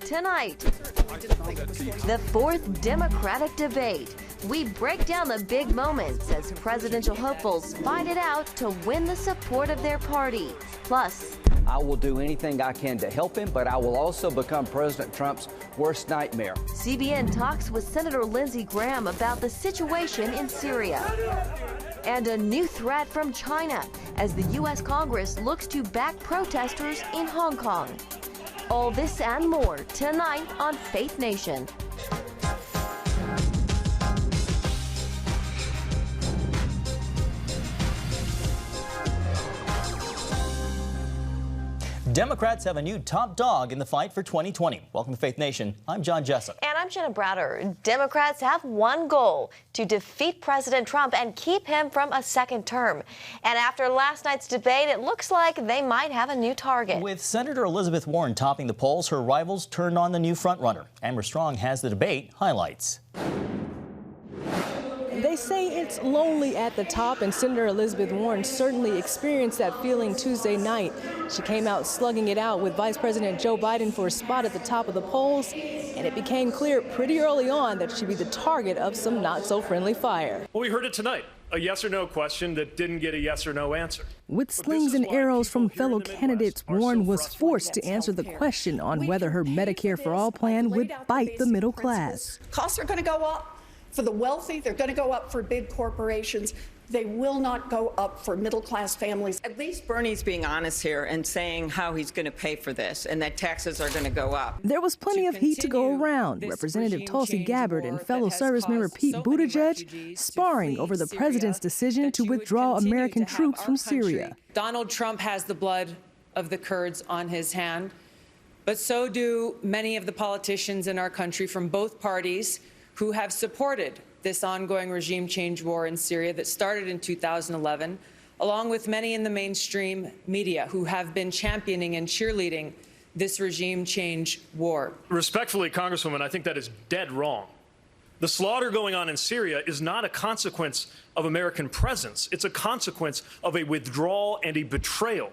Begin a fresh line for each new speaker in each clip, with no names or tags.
tonight. The fourth Democratic debate. We break down the big moments as presidential hopefuls fight it out to win the support of their party. Plus,
I will do anything I can to help him, but I will also become President Trump's worst nightmare.
CBN talks with Senator Lindsey Graham about the situation in Syria. And a new threat from China as the U.S. Congress looks to back protesters in Hong Kong. All this and more tonight on Faith Nation.
Democrats have a new top dog in the fight for 2020. Welcome to Faith Nation. I'm John Jessup.
And I'm Jenna Browder. Democrats have one goal: to defeat President Trump and keep him from a second term. And after last night's debate, it looks like they might have a new target.
With Senator Elizabeth Warren topping the polls, her rivals turned on the new frontrunner. Amber Strong has the debate highlights.
They say it's lonely at the top, and Senator Elizabeth Warren certainly experienced that feeling Tuesday night. She came out slugging it out with Vice President Joe Biden for a spot at the top of the polls, and it became clear pretty early on that she'd be the target of some not-so-friendly fire.
Well, we heard it tonight, a yes or no question that didn't get a yes or no answer.
With slings and arrows from fellow candidates, Warren was forced to answer the question on whether her Medicare for All plan would bite the middle class.
Costs are going to go up. For the wealthy, they're going to go up for big corporations. They will not go up for middle-class families.
At least Bernie's being honest here and saying how he's going to pay for this and that taxes are going to go up.
There was plenty of heat to go around. Representative Tulsi Gabbard and fellow servicemember Pete Buttigieg sparring over the president's decision to withdraw American troops from Syria.
Donald Trump has the blood of the Kurds on his hand, but so do many of the politicians in our country from both parties who have supported this ongoing regime change war in Syria that started in 2011, along with many in the mainstream media who have been championing and cheerleading this regime change war.
Respectfully, Congresswoman, I think that is dead wrong. The slaughter going on in Syria is not a consequence of American presence. It's a consequence of a withdrawal and a betrayal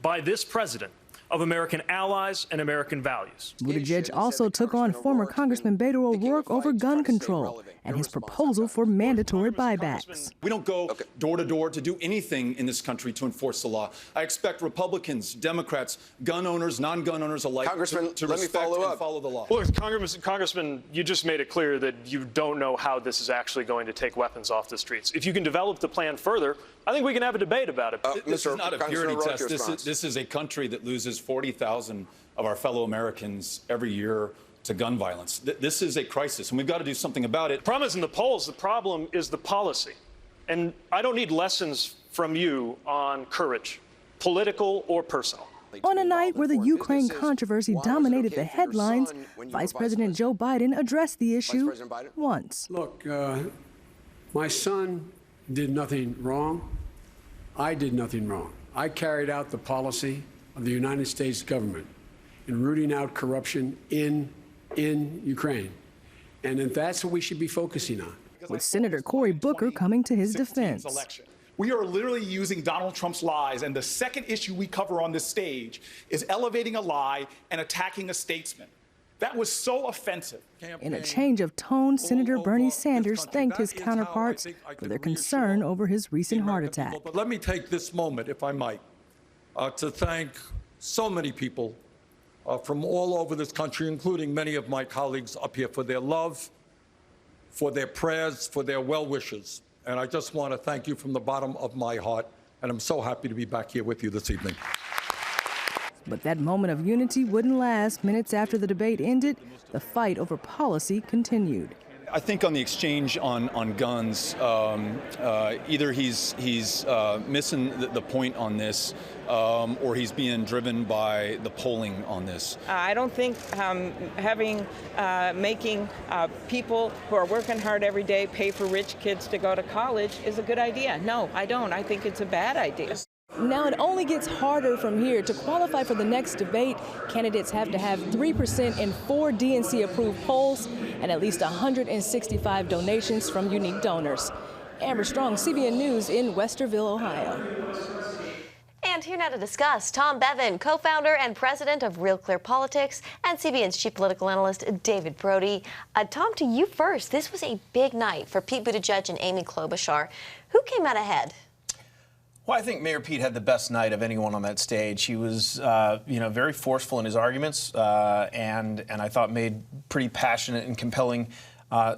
by this president of American allies and American values.
Buttigieg also took on former Congressman Beto O'Rourke over gun control and his proposal for mandatory buybacks.
We don't go door to door to do anything in this country to enforce the law. I expect Republicans, Democrats, gun owners, non-gun owners alike to respect and follow the law.
Look, Congressman, you just made it clear that you don't know how this is actually going to take weapons off the streets. If you can develop the plan further, I think we can have a debate about it.
This is not a purity test. This is a country that loses 40,000 of our fellow Americans every year to gun violence. This is a crisis, and we've got to do something about it.
The problem isn't the polls. The problem is the policy. And I don't need lessons from you on courage, political or personal.
On a night where the Ukraine controversy dominated the headlines, Vice President Joe Biden addressed the issue once.
Look, my son did nothing wrong. I did nothing wrong. I carried out the policy of the United States government in rooting out corruption in Ukraine. And that's what we should be focusing on.
With Senator Cory Booker coming to his defense.
We are literally using Donald Trump's lies, and the second issue we cover on this stage is elevating a lie and attacking a statesman. That was so offensive.
In a change of tone, Senator Bernie Sanders thanked his counterparts for their concern over his recent heart attack.
But let me take this moment, if I might, to thank so many people from all over this country, including many of my colleagues up here, for their love, for their prayers, for their well wishes. And I just want to thank you from the bottom of my heart, and I'm so happy to be back here with you this evening.
But that moment of unity wouldn't last. Minutes after the debate ended, the fight over policy continued.
I think on the exchange on guns, either he's missing the point on this, or he's being driven by the polling on this.
I don't think making people who are working hard every day pay for rich kids to go to college is a good idea. No, I don't. I think it's a bad idea.
Now it only gets harder from here. To qualify for the next debate, candidates have to have 3% in 4 DNC-approved polls and at least 165 donations from unique donors. Amber Strong, CBN News in Westerville, Ohio.
And here now to discuss, Tom Bevan, co-founder and president of Real Clear Politics, and CBN's chief political analyst, David Brody. Tom, to you first. This was a big night for Pete Buttigieg and Amy Klobuchar. Who came out ahead?
Well, I think Mayor Pete had the best night of anyone on that stage. He was, very forceful in his arguments, and I thought made pretty passionate and compelling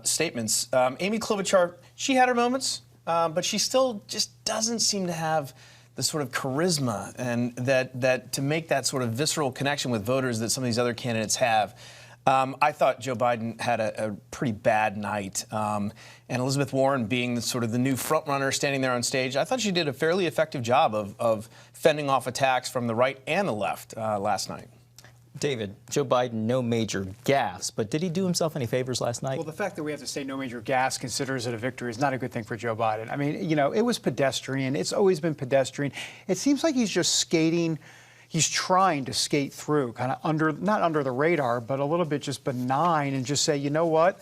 statements. Amy Klobuchar, she had her moments, but she still just doesn't seem to have the sort of charisma and that to make that sort of visceral connection with voters that some of these other candidates have. I thought Joe Biden had a pretty bad night. And Elizabeth Warren, being the new front runner standing there on stage, I thought she did a fairly effective job of fending off attacks from the right and the left last night.
David, Joe Biden, no major gaffes, but did he do himself any favors last night?
Well, the fact that we have to say no major gaffes considers it a victory is not a good thing for Joe Biden. I mean, it was pedestrian. It's always been pedestrian. It seems like he's just skating. He's trying to skate through, kind of not under the radar, but a little bit just benign and just say, you know what?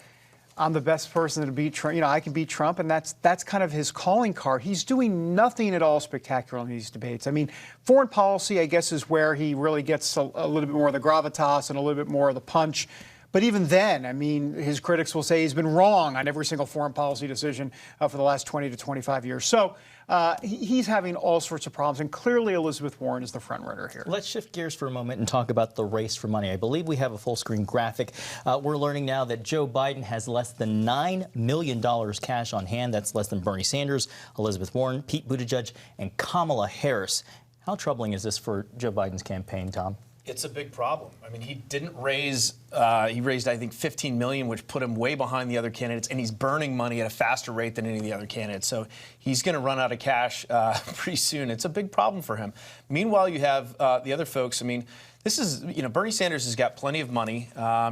I'm the best person to beat Trump. I can beat Trump, and that's kind of his calling card. He's doing nothing at all spectacular in these debates. I mean, foreign policy, I guess, is where he really gets a little bit more of the gravitas and a little bit more of the punch. But even then, I mean, his critics will say he's been wrong on every single foreign policy decision for the last 20 to 25 years. So he's having all sorts of problems, and clearly Elizabeth Warren is the front runner here.
Let's shift gears for a moment and talk about the race for money. I believe we have a full-screen graphic. We're learning now that Joe Biden has less than $9 million cash on hand. That's less than Bernie Sanders, Elizabeth Warren, Pete Buttigieg, and Kamala Harris. How troubling is this for Joe Biden's campaign, Tom?
It's a big problem. I mean, he didn't raise, he raised, I think, $15 million, which put him way behind the other candidates, and he's burning money at a faster rate than any of the other candidates. So he's going to run out of cash pretty soon. It's a big problem for him. Meanwhile, you have the other folks. I mean, this is, Bernie Sanders has got plenty of money.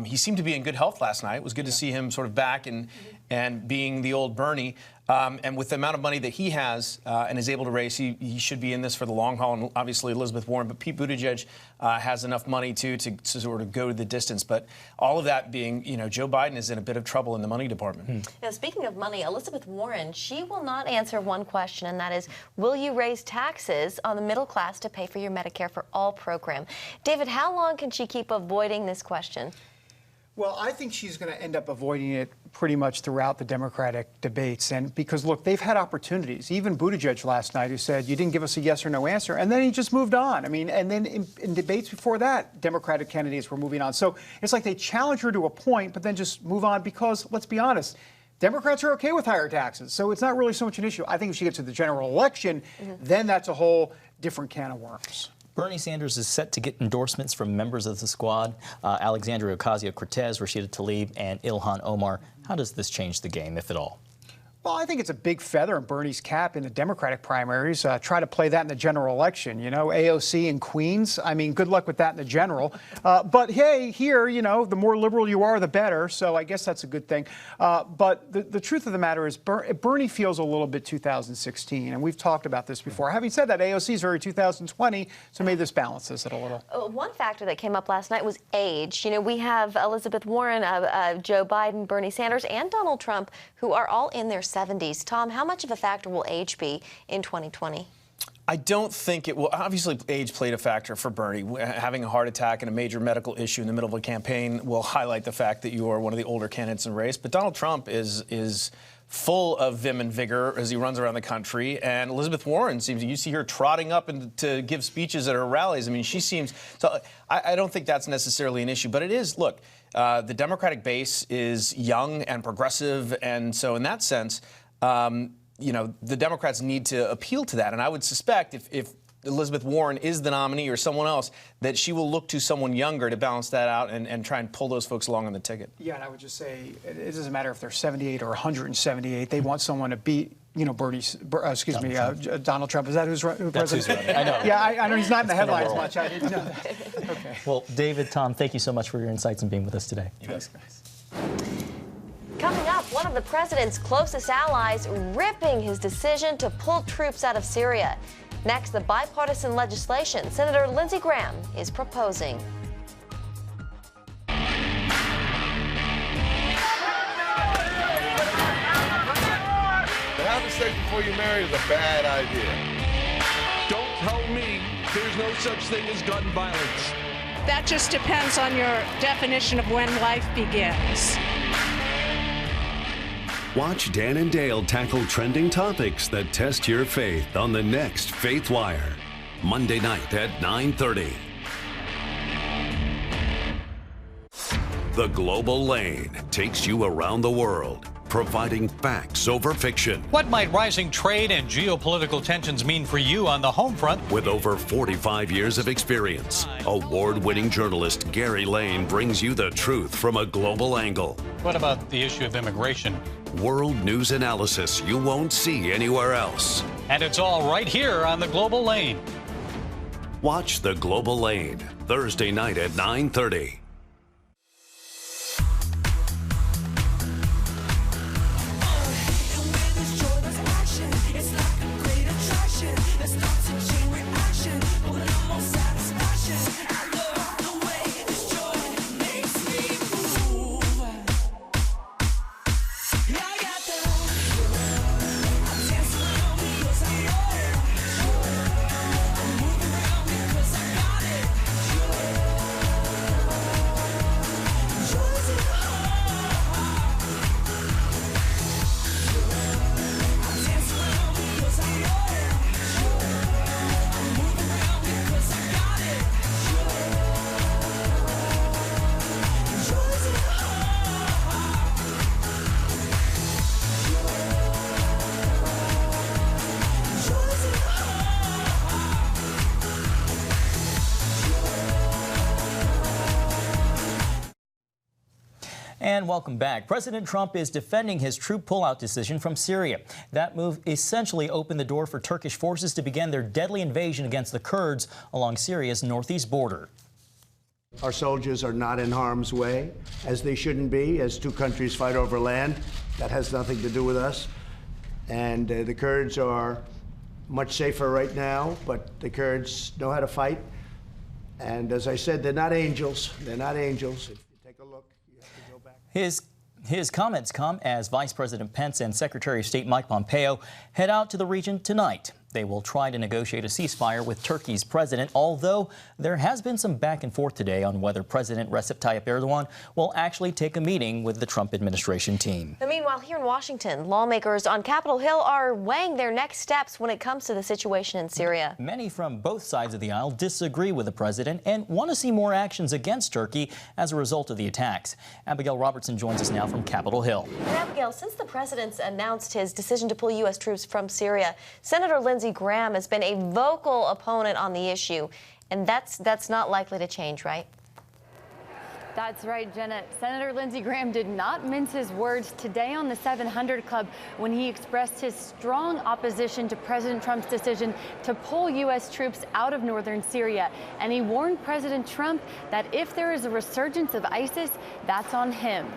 He seemed to be in good health last night. It was good to see him sort of back and being the old Bernie. And with the amount of money that he has and is able to raise, he should be in this for the long haul. And obviously Elizabeth Warren, but Pete Buttigieg has enough money too to sort of go the distance. But all of that being, Joe Biden is in a bit of trouble in the money department.
Now, speaking of money, Elizabeth Warren, she will not answer one question, and that is, will you raise taxes on the middle class to pay for your Medicare for All program? David, how long can she keep avoiding this question?
Well, I think she's going to end up avoiding it pretty much throughout the Democratic debates. And because, look, they've had opportunities. Even Buttigieg last night, who said, you didn't give us a yes or no answer. And then he just moved on. I mean, and then in debates before that, Democratic candidates were moving on. So it's like they challenge her to a point, but then just move on because, let's be honest, Democrats are okay with higher taxes. So it's not really so much an issue. I think if she gets to the general election, then that's a whole different can of worms.
Bernie Sanders is set to get endorsements from members of the squad, Alexandria Ocasio-Cortez, Rashida Tlaib, and Ilhan Omar. How does this change the game, if at all?
Well, I think it's a big feather in Bernie's cap in the Democratic primaries. Try to play that in the general election. AOC in Queens. I mean, good luck with that in the general. But hey, here, the more liberal you are, the better. So I guess that's a good thing. But the truth of the matter is Bernie feels a little bit 2016. And we've talked about this before. Having said that, AOC is very 2020. So maybe this balances it a little.
One factor that came up last night was age. We have Elizabeth Warren, Joe Biden, Bernie Sanders, and Donald Trump, who are all in their 70s. Tom, how much of a factor will age be in 2020?
I don't think it will. Obviously, age played a factor for Bernie. Having a heart attack and a major medical issue in the middle of a campaign will highlight the fact that you are one of the older candidates in the race. But Donald Trump is full of vim and vigor as he runs around the country. And Elizabeth Warren you see her trotting up to give speeches at her rallies. I mean, she seems, so I don't think that's necessarily an issue. But it is, look, the Democratic base is young and progressive. And so in that sense, the Democrats need to appeal to that. And I would suspect if Elizabeth Warren is the nominee or someone else, that she will look to someone younger to balance that out and try and pull those folks along on the ticket.
Yeah, and I would just say it doesn't matter if they're 78 or 178. They want someone to beat, Donald Trump. Is that who
That's who's running. I know.
Yeah, I know he's not in the headlines much. I didn't know that. Okay.
Well, David, Tom, thank you so much for your insights and being with us today.
Thanks, guys.
Coming up, one of the president's closest allies ripping his decision to pull troops out of Syria. Next, the bipartisan legislation Senator Lindsey Graham is proposing.
To have sex before you marry is a bad idea.
Don't tell me There's no such thing as gun violence.
That just depends on your definition of when life begins.
Watch Dan and Dale tackle trending topics that test your faith on the next Faith Wire, Monday night at 9:30. The Global Lane takes you around the world, providing facts over fiction.
What might rising trade and geopolitical tensions mean for you on the home front?
With over 45 years of experience, award-winning journalist Gary Lane brings you the truth from a global angle.
What about the issue of immigration?
World news analysis you won't see anywhere else.
And it's all right here on the Global Lane.
Watch The Global Lane, Thursday night at 9:30.
And welcome back. President Trump is defending his troop pullout decision from Syria. That move essentially opened the door for Turkish forces to begin their deadly invasion against the Kurds along Syria's northeast border.
Our soldiers are not in harm's way, as they shouldn't be, as two countries fight over land. That has nothing to do with us. And the Kurds are much safer right now, but the Kurds know how to fight. And as I said, they're not angels. They're not angels. If you take a look, you have to go back.
His comments come as Vice President Pence and Secretary of State Mike Pompeo head out to the region tonight. They will try to negotiate a ceasefire with Turkey's president, although there has been some back and forth today on whether President Recep Tayyip Erdogan will actually take a meeting with the Trump administration team.
And meanwhile, here in Washington, lawmakers on Capitol Hill are weighing their next steps when it comes to the situation in Syria.
Many from both sides of the aisle disagree with the president and want to see more actions against Turkey as a result of the attacks. Abigail Robertson joins us now from Capitol Hill.
And Abigail, since the president's announced his decision to pull U.S. troops from Syria, Senator Lindsey Graham has been a vocal opponent on the issue, and that's not likely to change, right?
That's right, Jenna. Senator Lindsey Graham did not mince his words today on the 700 Club when he expressed his strong opposition to President Trump's decision to pull U.S. troops out of northern Syria. And he warned President Trump that if there is a resurgence of ISIS, that's on him.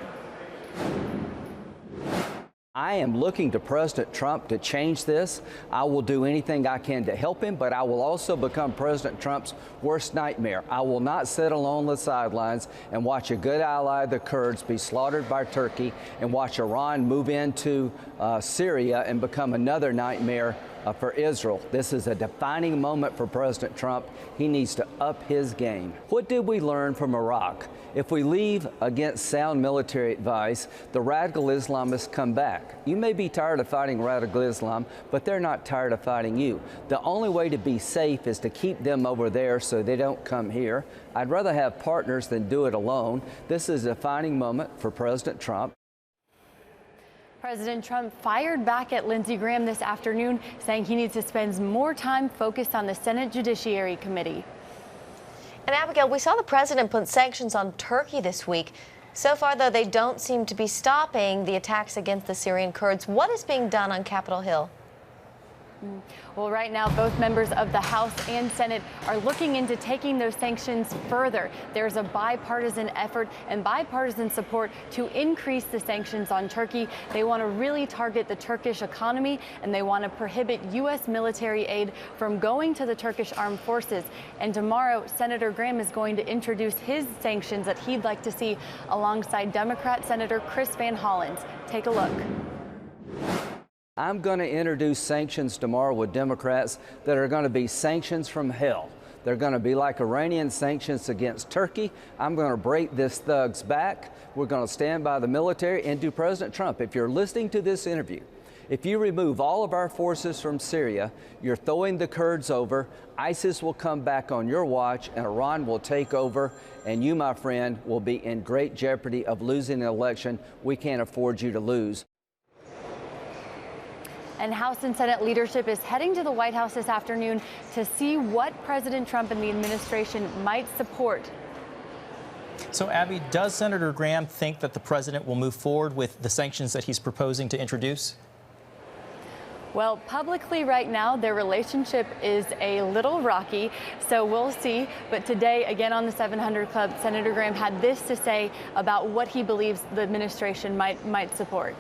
I am looking to President Trump to change this. I will do anything I can to help him, but I will also become President Trump's worst nightmare. I will not sit along the sidelines and watch a good ally of the Kurds be slaughtered by Turkey and watch Iran move into Syria and become another nightmare for Israel. This is a defining moment for President Trump. He needs to up his game. What did we learn from Iraq? If we leave against sound military advice, the radical Islamists come back. You may be tired of fighting radical Islam, but they're not tired of fighting you. The only way to be safe is to keep them over there so they don't come here. I'd rather have partners than do it alone. This is a defining moment for President Trump.
President Trump fired back at Lindsey Graham this afternoon, saying he needs to spend more time focused on the Senate Judiciary Committee.
And Abigail, we saw the president put sanctions on Turkey this week. So far, though, they don't seem to be stopping the attacks against the Syrian Kurds. What is being done on Capitol Hill?
Well, right now, both members of the House and Senate are looking into taking those sanctions further. There's a bipartisan effort and bipartisan support to increase the sanctions on Turkey. They want to really target the Turkish economy, and they want to prohibit U.S. military aid from going to the Turkish armed forces. And tomorrow, Senator Graham is going to introduce his sanctions that he'd like to see alongside Democrat Senator Chris Van Hollen. Take a look.
I'm going to introduce sanctions tomorrow with Democrats that are going to be sanctions from hell. They're going to be like Iranian sanctions against Turkey. I'm going to break this thug's back. We're going to stand by the military. And to President Trump, if you're listening to this interview, if you remove all of our forces from Syria, you're throwing the Kurds over, ISIS will come back on your watch, and Iran will take over, and you, my friend, will be in great jeopardy of losing an election we can't afford you to lose.
And House and Senate leadership is heading to the White House this afternoon to see what President Trump and the administration might support.
So, Abby, does Senator Graham think that the president will move forward with the sanctions that he's proposing to introduce?
Well, publicly right now, their relationship is a little rocky, so we'll see. But today, again on the 700 Club, Senator Graham had this to say about what he believes the administration might support.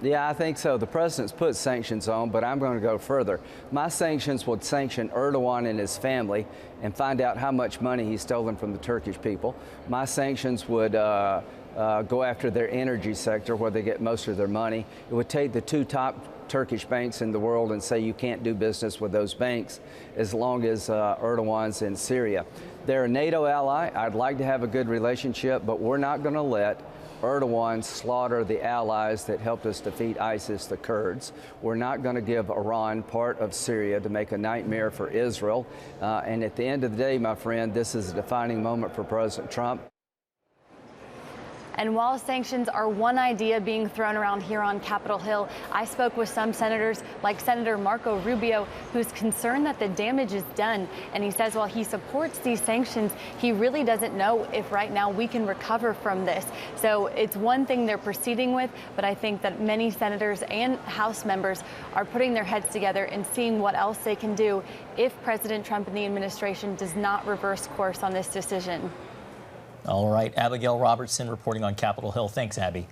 Yeah, I think so. The president's put sanctions on, but I'm going to go further. My sanctions would sanction Erdogan and his family and find out how much money he's stolen from the Turkish people. My sanctions would go after their energy sector, where they get most of their money. It would take the two top Turkish banks in the world and say you can't do business with those banks as long as Erdogan's in Syria. They're a NATO ally. I'd like to have a good relationship, but we're not going to let Erdogan slaughter the allies that helped us defeat ISIS, the Kurds. We're not going to give Iran part of Syria to make a nightmare for Israel. And at the end of the day, my friend, this is a defining moment for President Trump.
And while sanctions are one idea being thrown around here on Capitol Hill, I spoke with some senators, like Senator Marco Rubio, who's concerned that the damage is done. And he says while he supports these sanctions, he really doesn't know if right now we can recover from this. So it's one thing they're proceeding with, but I think that many senators and House members are putting their heads together and seeing what else they can do if President Trump and the administration does not reverse course on this decision.
All right, Abigail Robertson reporting on Capitol Hill. Thanks, Abby.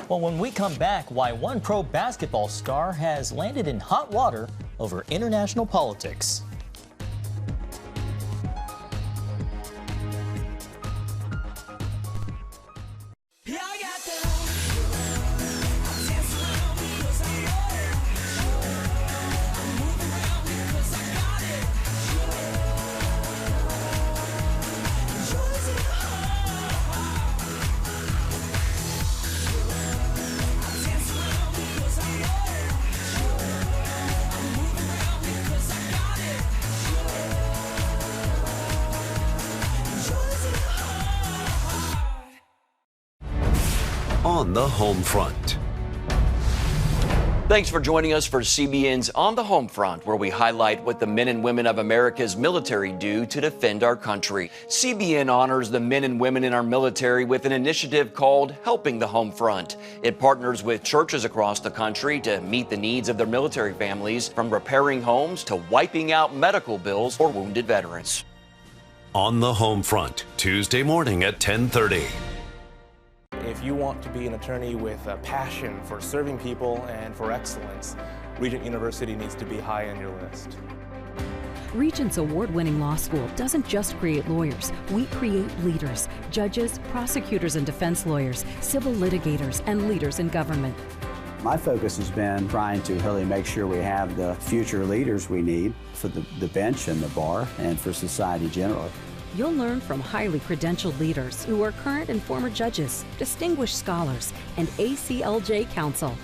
Well, when we come back, why one pro basketball star has landed in hot water over international politics.
On the home front.
Thanks for joining us for CBN's On the Home Front, where we highlight what the men and women of America's military do to defend our country. CBN honors the men and women in our military with an initiative called Helping the Home Front. It partners with churches across the country to meet the needs of their military families, from repairing homes to wiping out medical bills for wounded veterans.
On the Home Front, Tuesday morning at 10:30.
If you want to be an attorney with a passion for serving people and for excellence, Regent University needs to be high on your list.
Regent's award-winning law school doesn't just create lawyers. We create leaders, judges, prosecutors and defense lawyers, civil litigators, and leaders in government.
My focus has been trying to really make sure we have the future leaders we need for the bench and the bar and for society generally.
You'll learn from highly credentialed leaders who are current and former judges, distinguished scholars, and ACLJ counsel.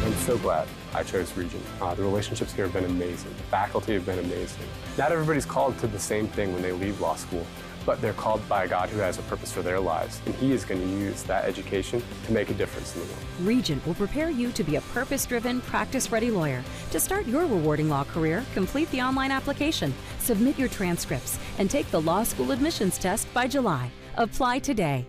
I'm so glad I chose Regent. The relationships here have been amazing. The faculty have been amazing. Not everybody's called to the same thing when they leave law school, but they're called by a God who has a purpose for their lives, and He is going to use that education to make a difference in the world.
Regent will prepare you to be a purpose-driven, practice-ready lawyer. To start your rewarding law career, complete the online application, submit your transcripts, and take the law school admissions test by July. Apply today.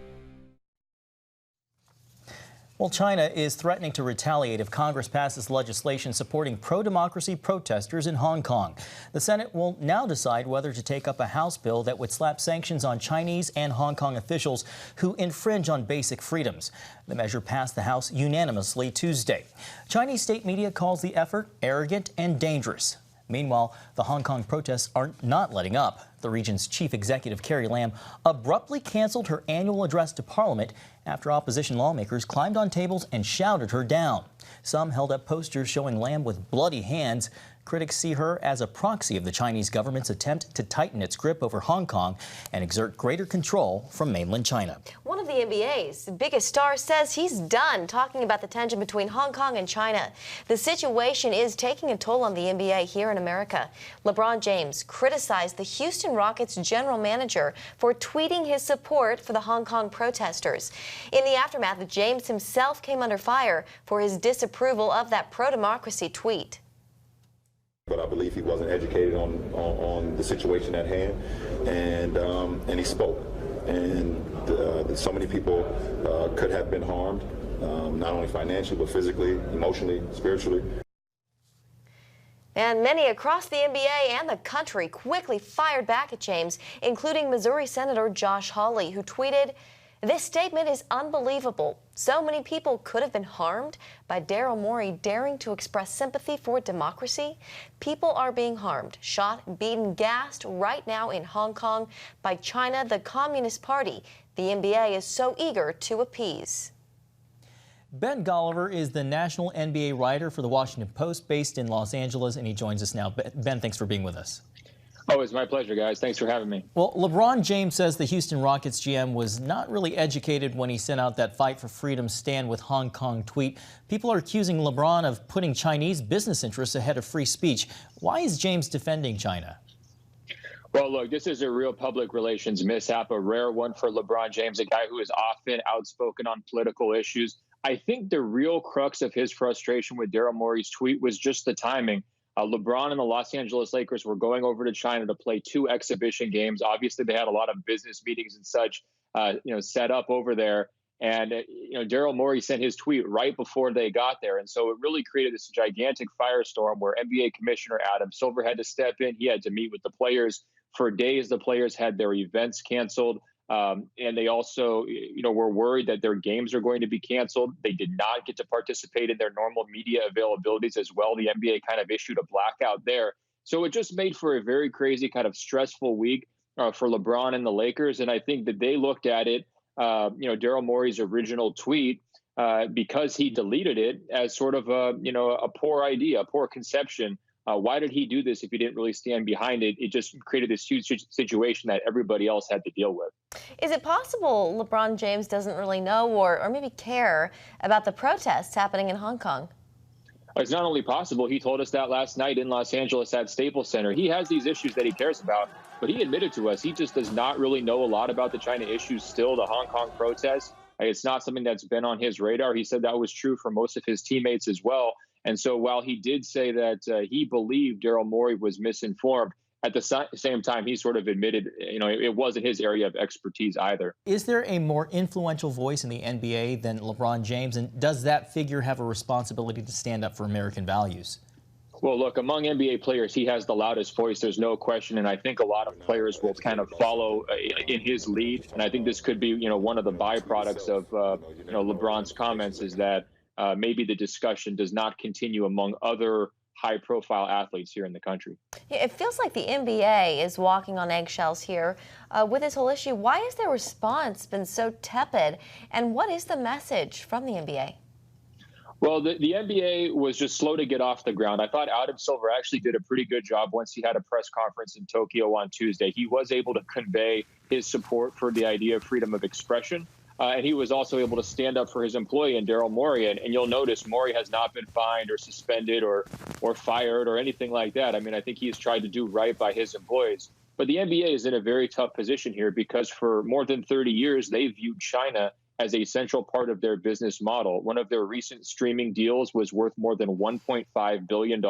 Well, China is threatening to retaliate if Congress passes legislation supporting pro-democracy protesters in Hong Kong. The Senate will now decide whether to take up a House bill that would slap sanctions on Chinese and Hong Kong officials who infringe on basic freedoms. The measure passed the House unanimously Tuesday. Chinese state media calls the effort arrogant and dangerous. Meanwhile, the Hong Kong protests are not letting up. The region's chief executive, Carrie Lam, abruptly canceled her annual address to Parliament after opposition lawmakers climbed on tables and shouted her down. Some held up posters showing Lam with bloody hands. Critics see her as a proxy of the Chinese government's attempt to tighten its grip over Hong Kong and exert greater control from mainland China.
One of the NBA's biggest stars says he's done talking about the tension between Hong Kong and China. The situation is taking a toll on the NBA here in America. LeBron James criticized the Houston Rockets general manager for tweeting his support for the Hong Kong protesters. In the aftermath, James himself came under fire for his disapproval of that pro-democracy tweet.
But I believe he wasn't educated on the situation at hand, and he spoke. And so many people could have been harmed, not only financially, but physically, emotionally, spiritually.
And many across the NBA and the country quickly fired back at James, including Missouri Senator Josh Hawley, who tweeted, "This statement is unbelievable. So many people could have been harmed by Daryl Morey daring to express sympathy for democracy. People are being harmed, shot, beaten, gassed right now in Hong Kong by China, the Communist Party. The NBA is so eager to appease."
Ben Golliver is the national NBA writer for the Washington Post based in Los Angeles, and he joins us now. Ben, thanks for being with us.
Oh, it's my pleasure, guys. Thanks for having me.
Well, LeBron James says the Houston Rockets GM was not really educated when he sent out that Fight for Freedom Stand with Hong Kong tweet. People are accusing LeBron of putting Chinese business interests ahead of free speech. Why is James defending China?
Well, look, this is a real public relations mishap, a rare one for LeBron James, a guy who is often outspoken on political issues. I think the real crux of his frustration with Daryl Morey's tweet was just the timing. LeBron and the Los Angeles Lakers were going over to China to play 2 exhibition games. Obviously, they had a lot of business meetings and such, set up over there. And, Daryl Morey sent his tweet right before they got there. And so it really created this gigantic firestorm where NBA Commissioner Adam Silver had to step in. He had to meet with the players. For days, the players had their events canceled. And they also, were worried that their games are going to be canceled. They did not get to participate in their normal media availabilities as well. The NBA kind of issued a blackout there. So it just made for a very crazy kind of stressful week for LeBron and the Lakers. And I think that they looked at it, Daryl Morey's original tweet, because he deleted it as sort of a poor idea, a poor conception. Why did he do this if he didn't really stand behind it? It just created this huge situation that everybody else had to deal with.
Is it possible LeBron James doesn't really know or maybe care about the protests happening in Hong Kong?
It's not only possible, he told us that last night in Los Angeles at Staples Center. He has these issues that he cares about, but he admitted to us he just does not really know a lot about the China issues still, the Hong Kong protests. It's not something that's been on his radar. He said that was true for most of his teammates as well. And so while he did say that he believed Daryl Morey was misinformed, at the same time, he sort of admitted, it wasn't his area of expertise either.
Is there a more influential voice in the NBA than LeBron James? And does that figure have a responsibility to stand up for American values?
Well, look, among NBA players, he has the loudest voice. There's no question. And I think a lot of players will kind of follow in his lead. And I think this could be, one of the byproducts of, LeBron's comments is that maybe the discussion does not continue among other high-profile athletes here in the country.
Yeah, it feels like the NBA is walking on eggshells here with this whole issue. Why has their response been so tepid? And what is the message from the NBA?
Well, the NBA was just slow to get off the ground. I thought Adam Silver actually did a pretty good job once he had a press conference in Tokyo on Tuesday. He was able to convey his support for the idea of freedom of expression. And he was also able to stand up for his employee and Daryl Morey. And you'll notice Morey has not been fined or suspended or fired or anything like that. I mean, I think he's tried to do right by his employees. But the NBA is in a very tough position here because for more than 30 years, they viewed China as a central part of their business model. One of their recent streaming deals was worth more than $1.5 billion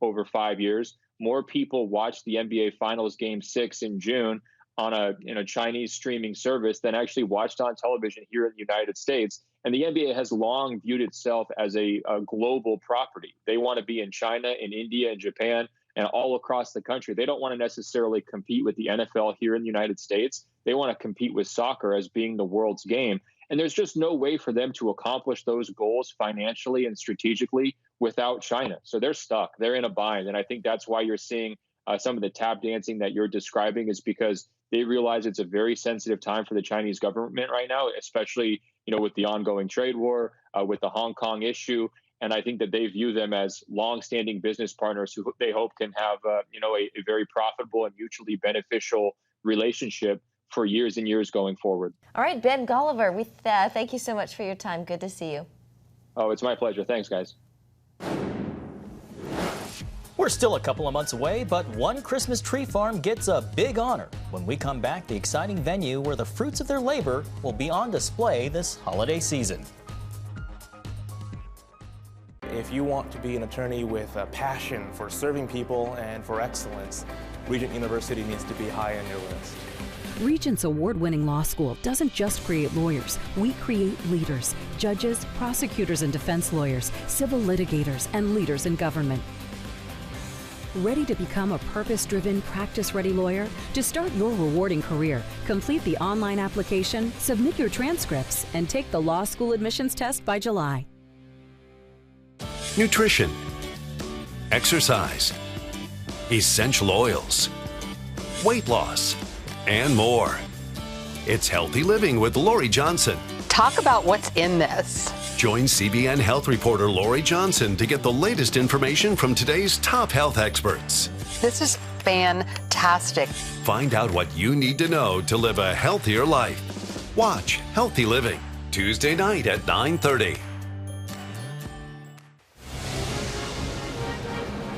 over 5 years. More people watched the NBA Finals Game 6 in June on a Chinese streaming service than actually watched on television here in the United States. And the NBA has long viewed itself as a global property. They want to be in China, in India, in Japan, and all across the country. They don't want to necessarily compete with the NFL here in the United States. They want to compete with soccer as being the world's game. And there's just no way for them to accomplish those goals financially and strategically without China. So they're stuck. They're in a bind. And I think that's why you're seeing some of the tap dancing that you're describing, is because they realize it's a very sensitive time for the Chinese government right now, especially, with the ongoing trade war, with the Hong Kong issue. And I think that they view them as longstanding business partners who they hope can have, a very profitable and mutually beneficial relationship for years and years going forward.
All right, Ben Golliver, thank you so much for your time. Good to see you.
Oh, it's my pleasure. Thanks, guys.
We're still a couple of months away, but one Christmas tree farm gets a big honor. When we come back, the exciting venue where the fruits of their labor will be on display this holiday season.
If you want to be an attorney with a passion for serving people and for excellence, Regent University needs to be high on your list.
Regent's award-winning law school doesn't just create lawyers. We create leaders, judges, prosecutors and defense lawyers, civil litigators, and leaders in government. Ready to become a purpose-driven, practice-ready lawyer? To start your rewarding career, complete the online application, submit your transcripts, and take the law school admissions test by July.
Nutrition, exercise, essential oils, weight loss, and more. It's Healthy Living with Lori Johnson.
Talk about what's in this.
Join CBN health reporter Lori Johnson to get the latest information from today's top health experts.
This is fantastic.
Find out what you need to know to live a healthier life. Watch Healthy Living, Tuesday night at 9:30.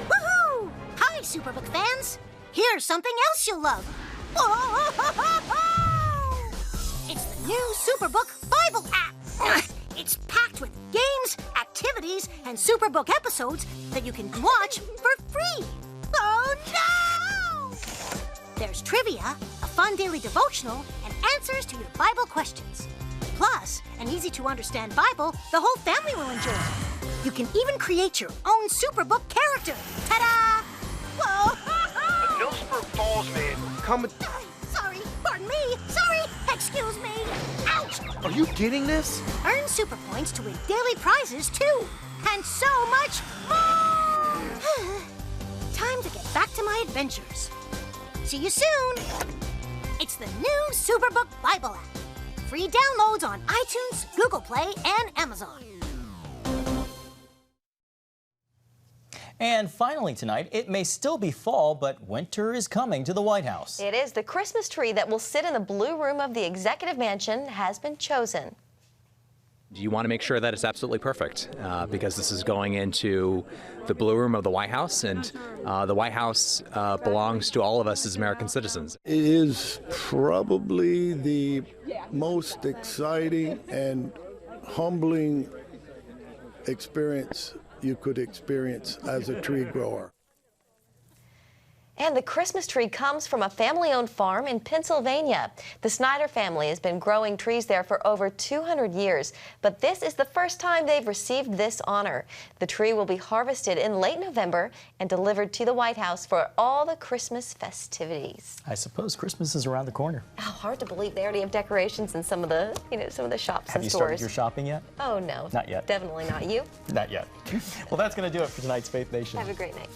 Woohoo! Hi, Superbook fans. Here's something else you'll love. It's the new Superbook Bible app. It's packed with games, activities, and Superbook episodes that you can watch for free. Oh no! There's trivia, a fun daily devotional, and answers to your Bible questions. Plus, an easy-to-understand Bible the whole family will enjoy. You can even create your own Superbook character. Ta-da! Whoa!
Millsburg Falls man coming.
Sorry, pardon me. Sorry, excuse me. Ouch!
Are you getting this?
Earn super points to win daily prizes too, and so much more. Time to get back to my adventures. See you soon. It's the new Superbook Bible app. Free downloads on iTunes, Google Play, and Amazon.
And finally tonight, it may still be fall, but winter is coming to the White House.
It is. The Christmas tree that will sit in the Blue Room of the Executive Mansion has been chosen.
You want to make sure that it's absolutely perfect because this is going into the Blue Room of the White House, and the White House belongs to all of us as American citizens.
It is probably the most exciting and humbling experience you could experience as a tree grower.
And the Christmas tree comes from a family-owned farm in Pennsylvania. The Snyder family has been growing trees there for over 200 years, but this is the first time they've received this honor. The tree will be harvested in late November and delivered to the White House for all the Christmas festivities.
I suppose Christmas is around the corner.
Oh, hard to believe they already have decorations in some of the, some of the shops
Have
and
you
stores.
started your shopping yet?
Oh, no.
Not yet.
Definitely not. You?
Not yet. Well, that's going to do it for tonight's Faith Nation.
Have a great night.